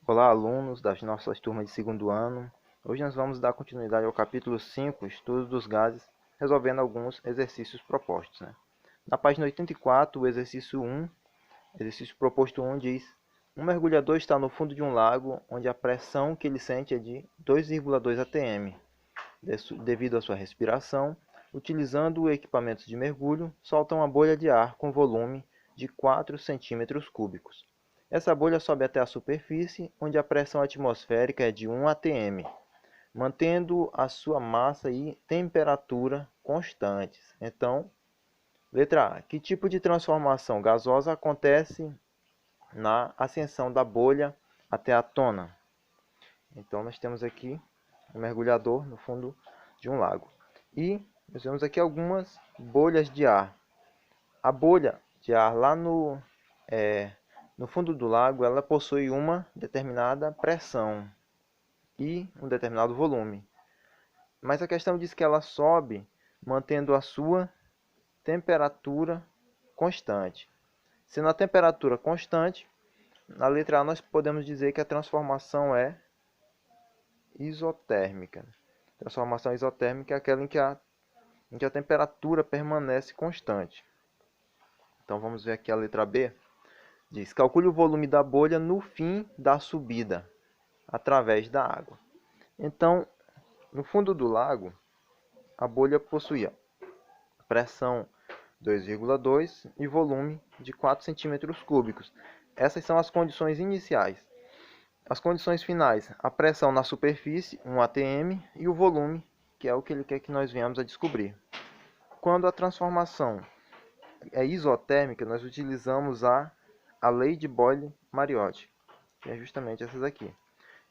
Olá, alunos das nossas turmas de segundo ano. Hoje nós vamos dar continuidade ao capítulo 5, Estudo dos Gases, resolvendo alguns exercícios propostos. Na página 84, o exercício proposto 1 diz: um mergulhador está no fundo de um lago onde a pressão que ele sente é de 2,2 atm. Devido à sua respiração, utilizando equipamentos de mergulho, solta uma bolha de ar com volume de 4 centímetros cúbicos. Essa bolha sobe até a superfície, onde a pressão atmosférica é de 1 atm, mantendo a sua massa e temperatura constantes. Então, letra A. Que tipo de transformação gasosa acontece na ascensão da bolha até a tona? Então, nós temos aqui um mergulhador no fundo de um lago. E nós vemos aqui algumas bolhas de ar. A bolha de ar lá no fundo do lago, ela possui uma determinada pressão e um determinado volume. Mas a questão diz que ela sobe mantendo a sua temperatura constante. Sendo a temperatura constante, na letra A nós podemos dizer que a transformação é isotérmica. Transformação isotérmica é aquela em que a temperatura permanece constante. Então vamos ver aqui a letra B. Diz: calcule o volume da bolha no fim da subida através da água. Então, no fundo do lago, a bolha possuía pressão 2,2 e volume de 4 centímetros cúbicos. Essas são as condições iniciais. As condições finais: a pressão na superfície, 1 atm, e o volume, que é o que ele quer que nós venhamos a descobrir. Quando a transformação é isotérmica, nós utilizamos a lei de Boyle-Mariotti, que é justamente essas aqui.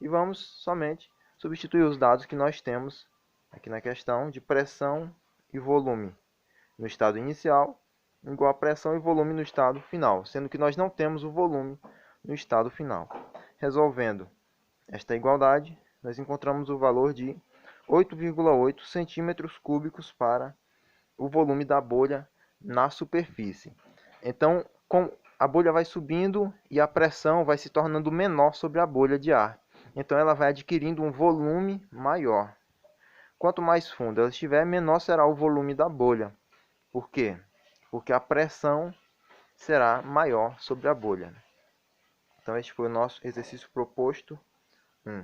E vamos somente substituir os dados que nós temos aqui na questão de pressão e volume no estado inicial igual a pressão e volume no estado final, sendo que nós não temos o volume no estado final. Resolvendo esta igualdade, nós encontramos o valor de 8,8 centímetros cúbicos para o volume da bolha na superfície. Então, a bolha vai subindo e a pressão vai se tornando menor sobre a bolha de ar. Então, ela vai adquirindo um volume maior. Quanto mais fundo ela estiver, menor será o volume da bolha. Por quê? Porque a pressão será maior sobre a bolha. Então, este foi o nosso exercício proposto 1.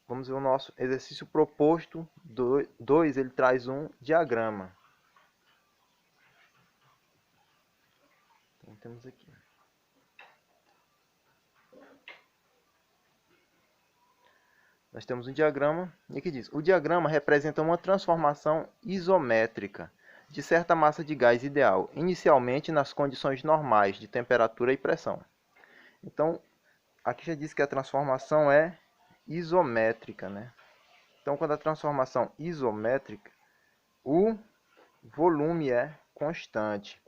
Vamos ver o nosso exercício proposto 2. Ele traz um diagrama. Então, temos aqui. Nós temos um diagrama e aqui diz: o diagrama representa uma transformação isométrica de certa massa de gás ideal, inicialmente nas condições normais de temperatura e pressão. Então, aqui já diz que a transformação é isométrica, Então, quando a transformação isométrica, o volume é constante.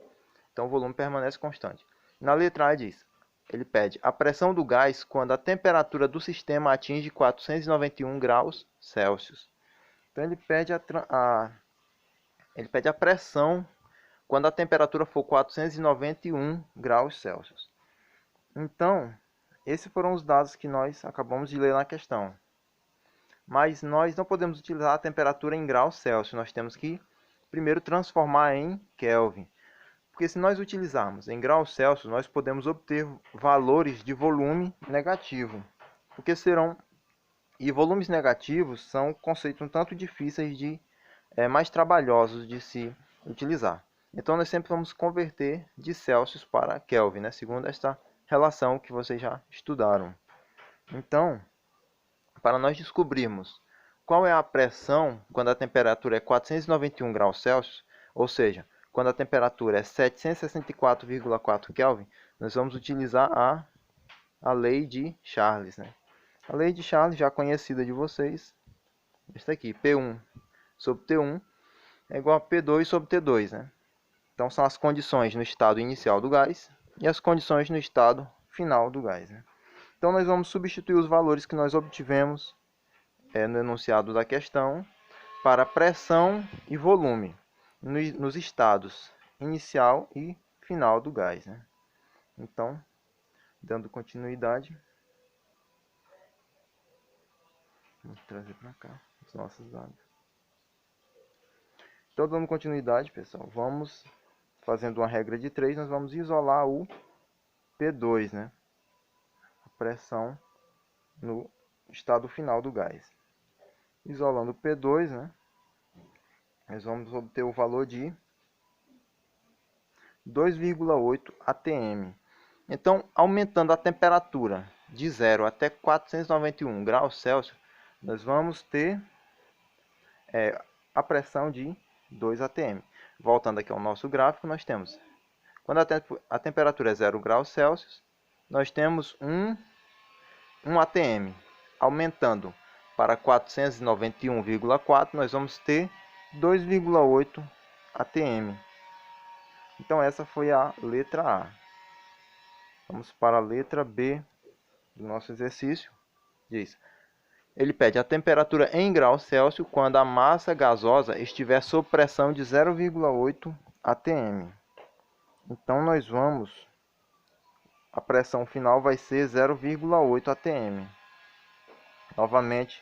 Então, o volume permanece constante. Na letra A diz: ele pede a pressão do gás quando a temperatura do sistema atinge 491 graus Celsius. Então, ele pede a pressão quando a temperatura for 491 graus Celsius. Então, esses foram os dados que nós acabamos de ler na questão. Mas nós não podemos utilizar a temperatura em graus Celsius. Nós temos que primeiro transformar em Kelvin. Porque se nós utilizarmos em graus Celsius, nós podemos obter valores de volume negativo. E volumes negativos são conceitos um tanto difíceis mais trabalhosos de se utilizar. Então, nós sempre vamos converter de Celsius para Kelvin, segundo esta relação que vocês já estudaram. Então, para nós descobrirmos qual é a pressão quando a temperatura é 491 graus Celsius, ou seja, quando a temperatura é 764,4 Kelvin, nós vamos utilizar a lei de Charles. A lei de Charles, já conhecida de vocês, esta aqui, P1 sobre T1 é igual a P2 sobre T2. Então, são as condições no estado inicial do gás e as condições no estado final do gás. Então, nós vamos substituir os valores que nós obtivemos no enunciado da questão para pressão e volume nos estados inicial e final do gás. Então, dando continuidade, Vamos trazer para cá os nossos dados. Então, dando continuidade, pessoal, vamos fazendo uma regra de 3, nós vamos isolar o P2, né? A pressão no estado final do gás. Isolando o P2, né? Nós vamos obter o valor de 2,8 atm. Então, aumentando a temperatura de 0 até 491 graus Celsius, nós vamos ter a pressão de 2 atm. Voltando aqui ao nosso gráfico, nós temos, quando a temperatura é 0 graus Celsius, nós temos 1 atm. Aumentando para 491,4, nós vamos ter 2,8 atm. Então, essa foi a letra A. Vamos para a letra B do nosso exercício. Diz: ele pede a temperatura em graus Celsius quando a massa gasosa estiver sob pressão de 0,8 atm. Então, a pressão final vai ser 0,8 atm. Novamente,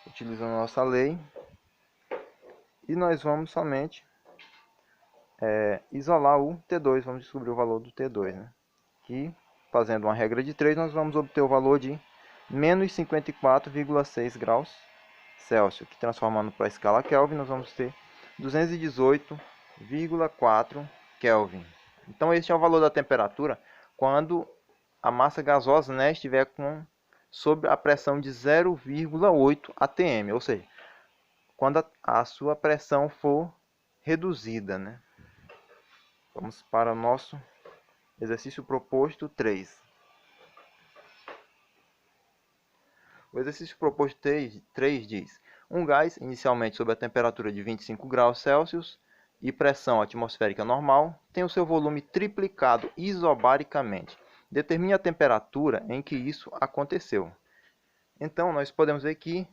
utilizando a nossa lei. E nós vamos somente isolar o T2. Vamos descobrir o valor do T2, né? Que, fazendo uma regra de 3, nós vamos obter o valor de menos 54,6 graus Celsius, que transformando para a escala Kelvin, nós vamos ter 218,4 Kelvin. Então, este é o valor da temperatura quando a massa gasosa, né, estiver sob a pressão de 0,8 atm, ou seja, quando a sua pressão for reduzida, né? Vamos para o nosso exercício proposto 3. O exercício proposto 3 diz: um gás inicialmente sob a temperatura de 25 graus Celsius e pressão atmosférica normal tem o seu volume triplicado isobaricamente. Determine a temperatura em que isso aconteceu. Então, nós podemos ver que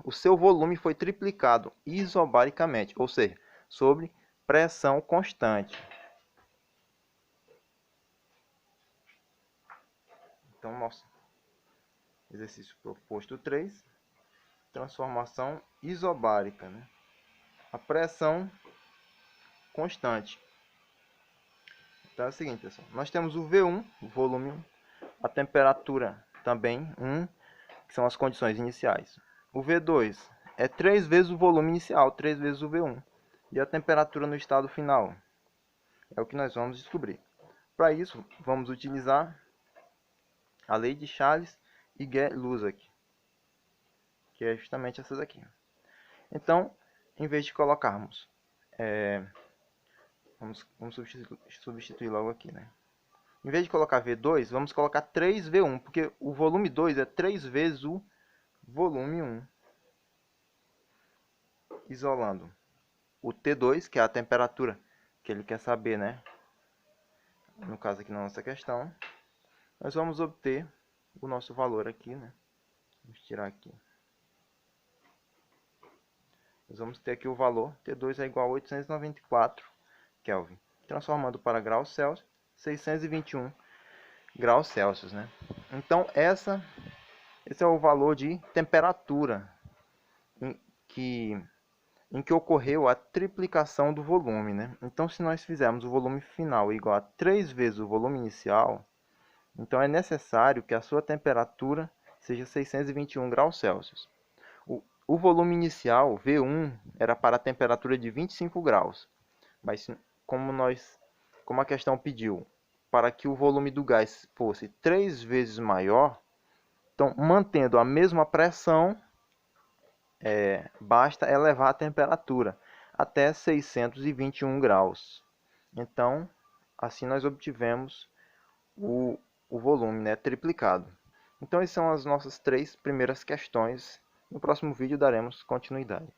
o seu volume foi triplicado isobaricamente, ou seja, sob pressão constante. Então, nosso exercício proposto 3, transformação isobárica, né? A pressão constante. Então é o seguinte, pessoal, nós temos o V1, o volume 1, a temperatura também 1, que são as condições iniciais. O V2 é 3 vezes o volume inicial, 3 vezes o V1. E a temperatura no estado final é o que nós vamos descobrir. Para isso, vamos utilizar a lei de Charles e Gay-Lussac, que é justamente essas aqui. Então, em vez de colocarmos, vamos substituir logo aqui, né? Em vez de colocar V2, vamos colocar 3V1, porque o volume 2 é 3 vezes o volume 1. Isolando o T2, que é a temperatura que ele quer saber, né? No caso aqui na nossa questão, nós vamos obter o nosso valor aqui, né? Vamos tirar aqui. Nós vamos ter aqui o valor T2 é igual a 894 Kelvin. Transformando para graus Celsius, 621 graus Celsius, né? Então, esse é o valor de temperatura em que ocorreu a triplicação do volume, né? Então, se nós fizermos o volume final igual a 3 vezes o volume inicial, então é necessário que a sua temperatura seja 621 graus Celsius. O volume inicial, V1, era para a temperatura de 25 graus. Mas como a questão pediu para que o volume do gás fosse 3 vezes maior, então, mantendo a mesma pressão, basta elevar a temperatura até 621 graus. Então, assim nós obtivemos o volume, né, triplicado. Então, essas são as nossas 3 primeiras questões. No próximo vídeo daremos continuidade.